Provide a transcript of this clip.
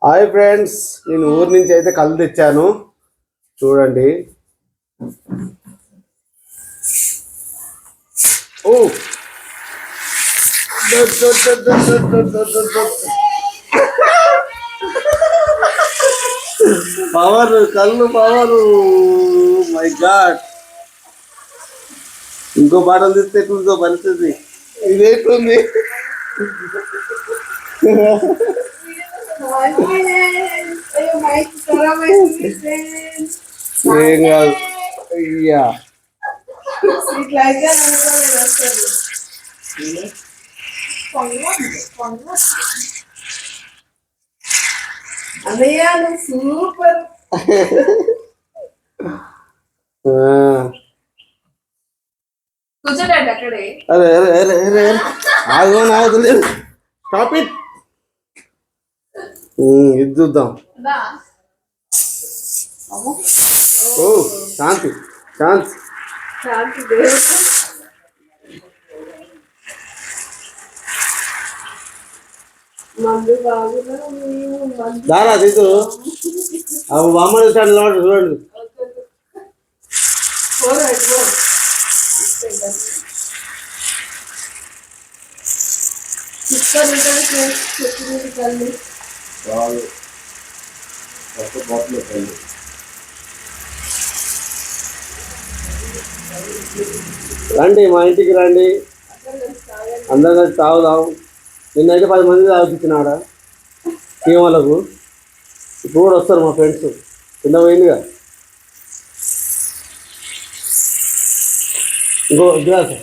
Hi friends, నేను ఊరు నుంచి అయితే కళ్ళు తెచ్చాను. చూడండి. ఓ పవర్, కళ్ళు పవరు. మై గాడ్, ఇంకో బాటలు తీస్తే ఎట్లుందో పరిస్థితి. ఇదేంటుంది? ఏం కాదు. అయ్యా అన్నయ్య సూపర్. కూర్చోండి అక్కడే. అరే అరే అరే అరే ఆగలేదు. Stop it. ఇది చూద్దాం. ఓ శాంతి శాంతి శాంతి మందు బాగున్నా దారా తీసు బామ్మడి స్టాండ్ చూడండి. రండి, మా ఇంటికి రండి, అందరం కలిసి తాగుదాం. నిన్నైతే 10 మంది తాగుతున్నాడ వాళ్ళకు. ఇప్పుడు కూడా వస్తారు మా ఫ్రెండ్స్. కింద పోయిందిగా ఇంకో గ్లాస్.